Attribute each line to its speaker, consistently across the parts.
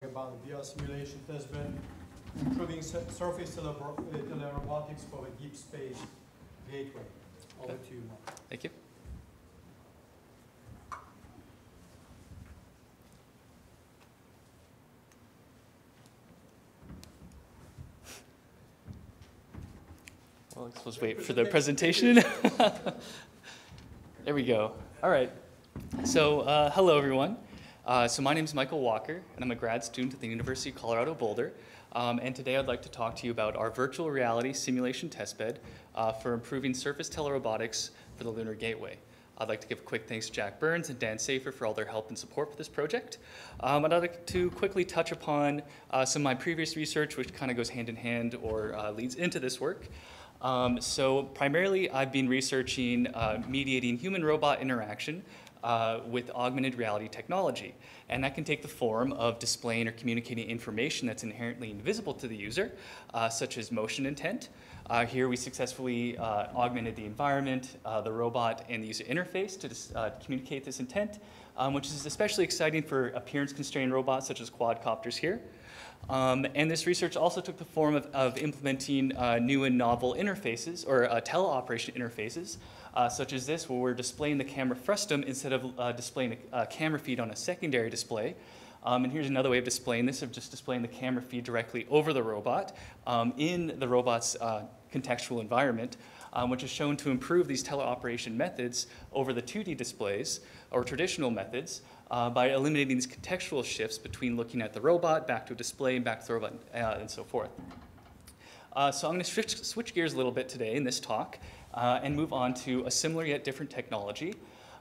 Speaker 1: About VR simulation testbed, improving surface telerobotics for a deep space gateway. Over to you, Mark.
Speaker 2: Thank you. Well, let's wait for the presentation. There we go. All right. So, hello, everyone. So my name is Michael Walker, and I'm a grad student at the University of Colorado Boulder. And today I'd like to talk to you about our virtual reality simulation testbed for improving surface telerobotics for the Lunar Gateway. I'd like to give a quick thanks to Jack Burns and Dan Safer for all their help and support for this project. I'd like to quickly touch upon some of my previous research, which kind of goes hand in hand or leads into this work. So primarily I've been researching mediating human-robot interaction with augmented reality technology. And that can take the form of displaying or communicating information that's inherently invisible to the user, such as motion intent. Here we successfully augmented the environment, the robot, and the user interface to communicate this intent, which is especially exciting for appearance-constrained robots such as quadcopters here. And this research also took the form of implementing new and novel interfaces, or teleoperation interfaces, such as this, where we're displaying the camera frustum instead of displaying a camera feed on a secondary display. And here's another way of displaying this, of just displaying the camera feed directly over the robot in the robot's contextual environment, which is shown to improve these teleoperation methods over the 2D displays, or traditional methods, by eliminating these contextual shifts between looking at the robot, back to a display, and back to the robot, and so forth. So I'm going to switch gears a little bit today in this talk and move on to a similar yet different technology.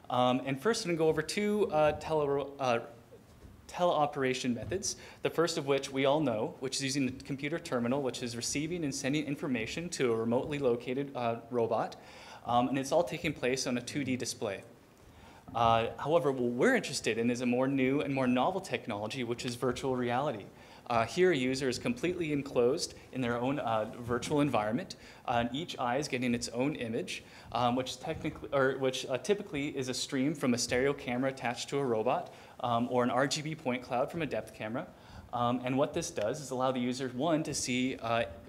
Speaker 2: And first I'm going to go over two teleoperation methods, the first of which we all know, which is using the computer terminal, which is receiving and sending information to a remotely located robot, and it's all taking place on a 2D display. However, what we're interested in is a more new and more novel technology, which is virtual reality. Here, a user is completely enclosed in their own virtual environment, and each eye is getting its own image, which typically is a stream from a stereo camera attached to a robot, or an RGB point cloud from a depth camera. And what this does is allow the user, one, to see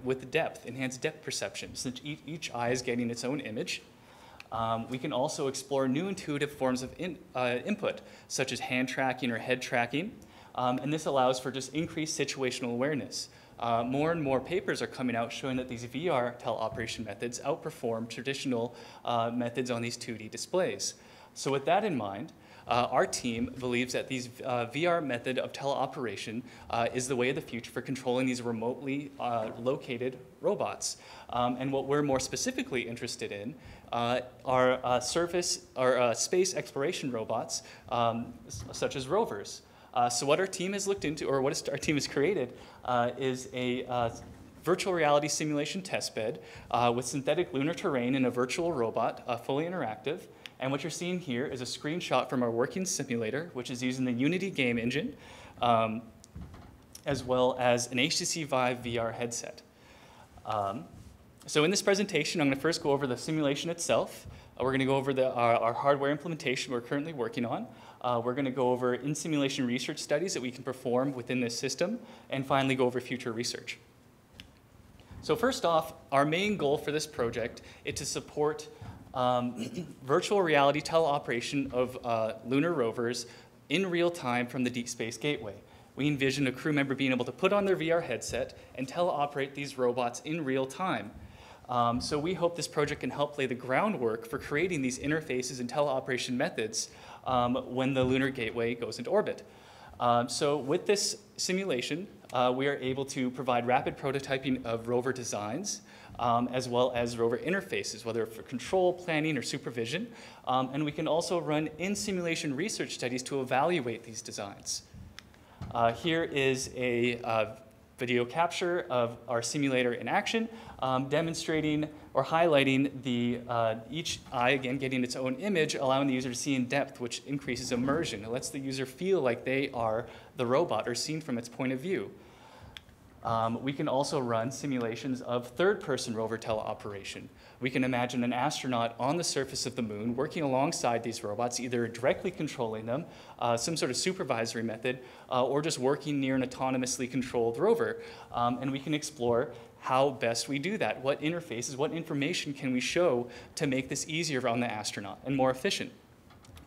Speaker 2: with depth, enhanced depth perception, since each eye is getting its own image. We can also explore new intuitive forms of input, such as hand tracking or head tracking. And this allows for just increased situational awareness. More and more papers are coming out showing that these VR teleoperation methods outperform traditional methods on these 2D displays. So with that in mind, our team believes that these VR method of teleoperation is the way of the future for controlling these remotely located robots. And what we're more specifically interested in are surface or space exploration robots, such as rovers. So what our team has looked into, or what our team has created, is a virtual reality simulation testbed with synthetic lunar terrain and a virtual robot, fully interactive. And what you're seeing here is a screenshot from our working simulator, which is using the Unity game engine, as well as an HTC Vive VR headset. So in this presentation, I'm going to first go over the simulation itself. We're going to go over our hardware implementation we're currently working on. We're going to go over in-simulation research studies that we can perform within this system, and finally go over future research. So first off, our main goal for this project is to support virtual reality teleoperation of lunar rovers in real time from the Deep Space Gateway. We envision a crew member being able to put on their VR headset and teleoperate these robots in real time. So we hope this project can help lay the groundwork for creating these interfaces and teleoperation methods when the Lunar Gateway goes into orbit. So with this simulation, we are able to provide rapid prototyping of rover designs, as well as rover interfaces, whether for control, planning, or supervision. And we can also run in-simulation research studies to evaluate these designs. Here is a video capture of our simulator in action, demonstrating or highlighting each eye, again, getting its own image, allowing the user to see in depth, which increases immersion. It lets the user feel like they are the robot or seen from its point of view. We can also run simulations of third-person rover teleoperation. We can imagine an astronaut on the surface of the moon working alongside these robots, either directly controlling them, some sort of supervisory method, or just working near an autonomously controlled rover. And we can explore how best we do that. What interfaces, what information can we show to make this easier on the astronaut and more efficient?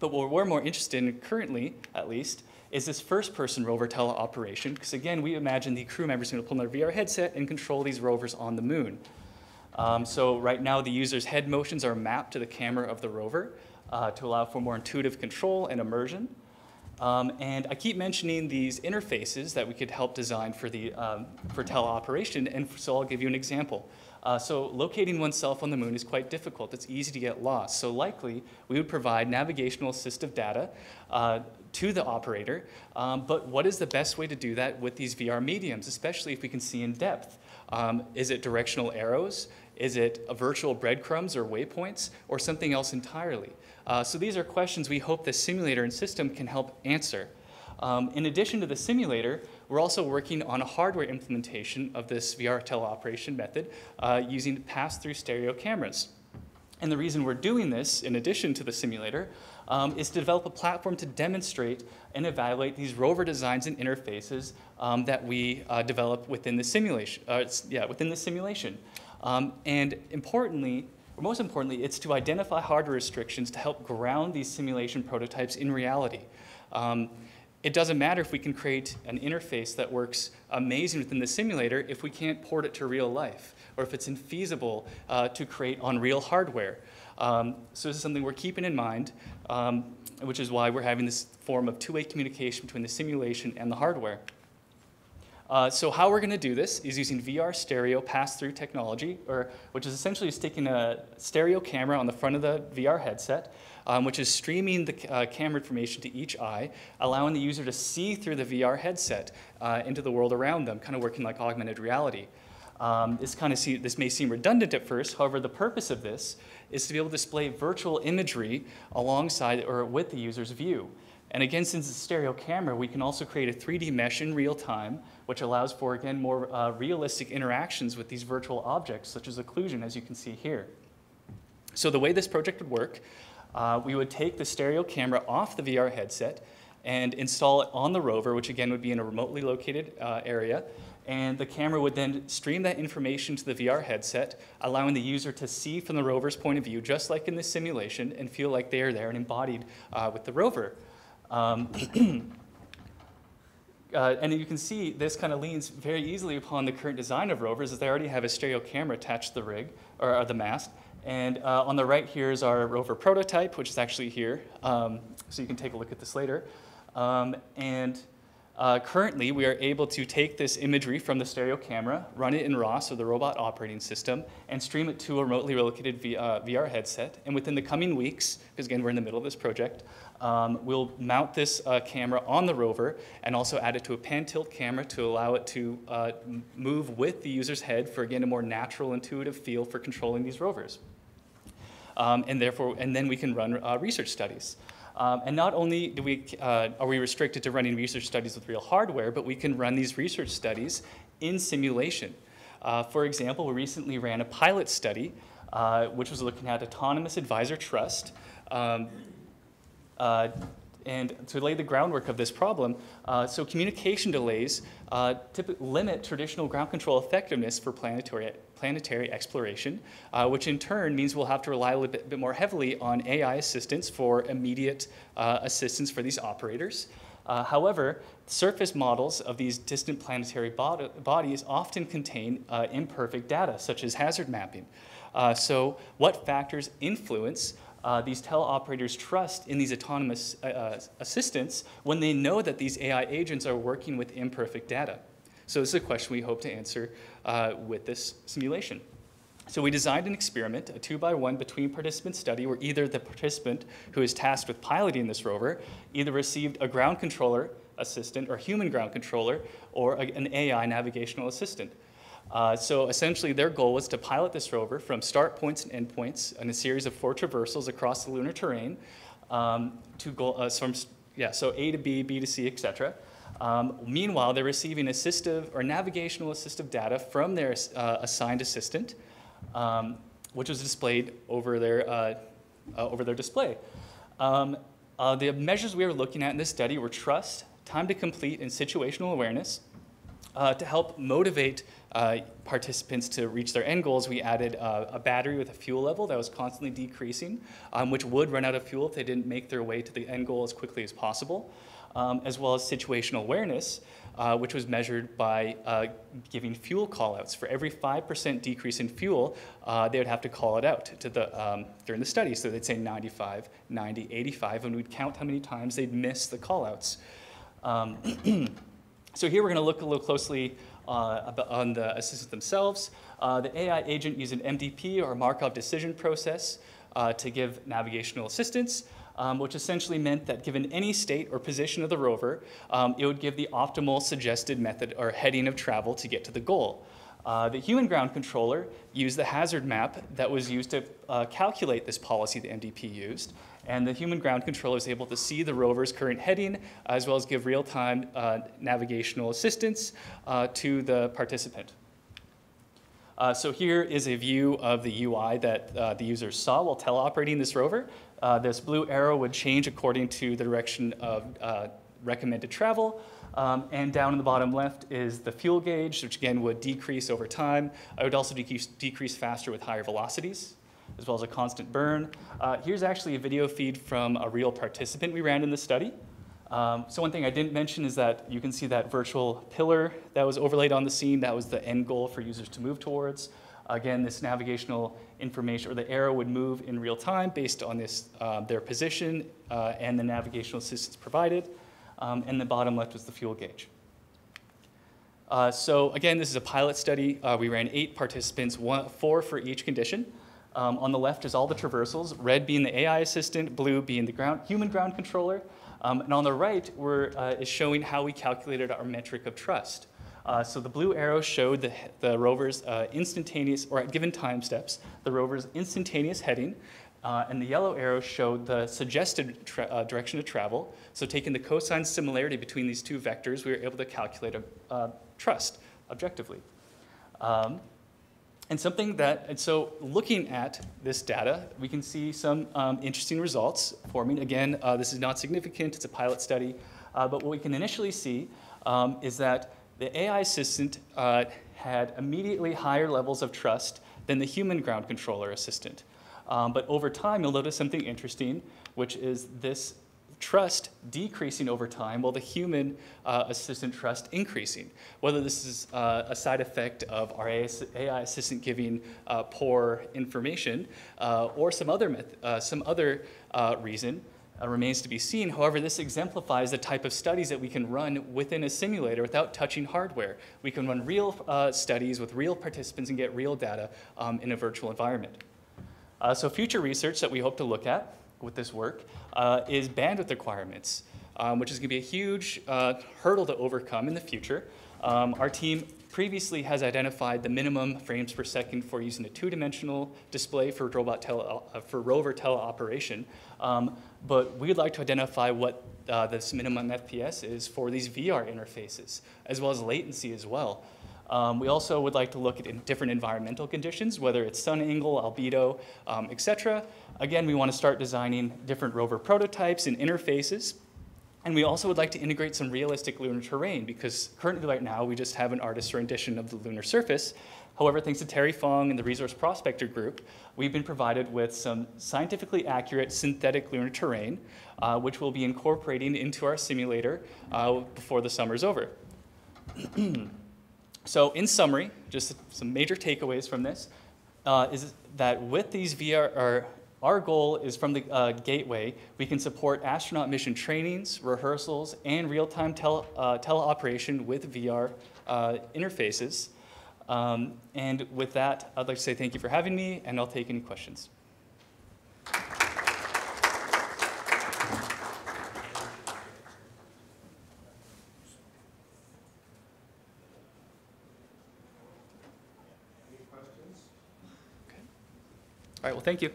Speaker 2: But what we're more interested in currently, at least, is this first-person rover teleoperation, because again, we imagine the crew members going to pull on their VR headset and control these rovers on the moon. So right now, the user's head motions are mapped to the camera of the rover to allow for more intuitive control and immersion. And I keep mentioning these interfaces that we could help design for teleoperation, and so I'll give you an example. So locating oneself on the moon is quite difficult. It's easy to get lost. So likely, we would provide navigational assistive data to the operator. But what is the best way to do that with these VR mediums, especially if we can see in depth? Is it directional arrows? Is it virtual breadcrumbs or waypoints, or something else entirely? So these are questions we hope the simulator and system can help answer. In addition to the simulator, we're also working on a hardware implementation of this VR teleoperation method using pass-through stereo cameras. And the reason we're doing this, in addition to the simulator, is to develop a platform to demonstrate and evaluate these rover designs and interfaces that we develop within the simulation. And importantly, or most importantly, it's to identify hardware restrictions to help ground these simulation prototypes in reality. It doesn't matter if we can create an interface that works amazing within the simulator if we can't port it to real life, or if it's infeasible to create on real hardware. So this is something we're keeping in mind, which is why we're having this form of two-way communication between the simulation and the hardware. So how we're going to do this is using VR stereo pass-through technology, which is essentially just taking a stereo camera on the front of the VR headset, which is streaming the camera information to each eye, allowing the user to see through the VR headset into the world around them, kind of working like augmented reality. This may seem redundant at first. However, the purpose of this is to be able to display virtual imagery alongside or with the user's view. And again, since it's a stereo camera, we can also create a 3D mesh in real time, which allows for, again, more realistic interactions with these virtual objects, such as occlusion, as you can see here. So the way this project would work, we would take the stereo camera off the VR headset and install it on the rover, which again would be in a remotely located area. And the camera would then stream that information to the VR headset, allowing the user to see from the rover's point of view, just like in this simulation, and feel like they are there and embodied with the rover. And you can see this kind of leans very easily upon the current design of rovers, as they already have a stereo camera attached to the rig, or the mast. And on the right here is our rover prototype, which is actually here. So you can take a look at this later. Currently, we are able to take this imagery from the stereo camera, run it in ROS, or the robot operating system, and stream it to a remotely located VR headset. And within the coming weeks, because again, we're in the middle of this project, we'll mount this camera on the rover and also add it to a pan-tilt camera to allow it to move with the user's head for, again, a more natural, intuitive feel for controlling these rovers. And then we can run research studies. And not only are we restricted to running research studies with real hardware, but we can run these research studies in simulation. For example, we recently ran a pilot study, which was looking at autonomous advisor trust. And to lay the groundwork of this problem, so communication delays typically limit traditional ground control effectiveness for planetary exploration, which in turn means we'll have to rely a little bit more heavily on AI assistance for immediate assistance for these operators. However, surface models of these distant planetary bodies often contain imperfect data, such as hazard mapping. So what factors influence these teleoperators' trust in these autonomous assistants when they know that these AI agents are working with imperfect data? So this is a question we hope to answer with this simulation. So we designed an experiment, a 2x1 between participant study, where either the participant who is tasked with piloting this rover either received a ground controller assistant or human ground controller or an AI navigational assistant. So essentially their goal was to pilot this rover from start points and end points in a series of 4 traversals across the lunar terrain so A to B, B to C, etc. Meanwhile, they're receiving assistive or navigational assistive data from their assigned assistant, which was displayed over their display. The measures we were looking at in this study were trust, time to complete, and situational awareness. To help motivate participants to reach their end goals, we added a battery with a fuel level that was constantly decreasing, which would run out of fuel if they didn't make their way to the end goal as quickly as possible, as well as situational awareness, which was measured by giving fuel callouts. For every 5% decrease in fuel, they would have to call it out to during the study. So they'd say 95, 90, 85, and we'd count how many times they'd miss the callouts. So here we're going to look a little closely on the assistants themselves. The AI agent used an MDP, or Markov decision process, to give navigational assistance, which essentially meant that given any state or position of the rover, it would give the optimal suggested method or heading of travel to get to the goal. The human ground controller used the hazard map that was used to calculate this policy the MDP used, and the human ground controller is able to see the rover's current heading, as well as give real-time navigational assistance to the participant. So here is a view of the UI that the users saw while teleoperating this rover. This blue arrow would change according to the direction of recommended travel. And down in the bottom left is the fuel gauge, which again would decrease over time. It would also decrease faster with higher velocities, as well as a constant burn. Here's actually a video feed from a real participant we ran in the study. So one thing I didn't mention is that you can see that virtual pillar that was overlaid on the scene. That was the end goal for users to move towards. Again, this navigational information, or the arrow, would move in real time based on this, their position and the navigational assistance provided. And the bottom left was the fuel gauge. So again, this is a pilot study. We ran 8 participants, 4 for each condition. On the left is all the traversals, red being the AI assistant, blue being the human ground controller. And on the right is showing how we calculated our metric of trust. So the blue arrow showed the rover's instantaneous, or at given time steps, the rover's instantaneous heading. And the yellow arrow showed the suggested direction of travel. So taking the cosine similarity between these two vectors, we were able to calculate trust objectively. And so looking at this data, we can see some interesting results forming. Again, this is not significant, it's a pilot study. But what we can initially see is that the AI assistant had immediately higher levels of trust than the human ground controller assistant. But over time, you'll notice something interesting, which is this trust decreasing over time while the human assistant trust increasing. Whether this is a side effect of our AI assistant giving poor information or some other reason remains to be seen. However, this exemplifies the type of studies that we can run within a simulator without touching hardware. We can run real studies with real participants and get real data in a virtual environment. So future research that we hope to look at with this work is bandwidth requirements, which is going to be a huge hurdle to overcome in the future. Our team previously has identified the minimum frames per second for using a 2-dimensional display for rover teleoperation, but we'd like to identify what this minimum FPS is for these VR interfaces, as well as latency as well. We also would like to look at different environmental conditions, whether it's sun angle, albedo, et cetera. Again, we want to start designing different rover prototypes and interfaces. And we also would like to integrate some realistic lunar terrain, because currently right now we just have an artist's rendition of the lunar surface. However, thanks to Terry Fong and the Resource Prospector Group, we've been provided with some scientifically accurate synthetic lunar terrain, which we'll be incorporating into our simulator before the summer's over. So in summary, just some major takeaways from this, is that with these VR, our goal is from the gateway, we can support astronaut mission trainings, rehearsals, and real-time teleoperation with VR interfaces. And with that, I'd like to say thank you for having me, and I'll take any questions. All right, well, thank you.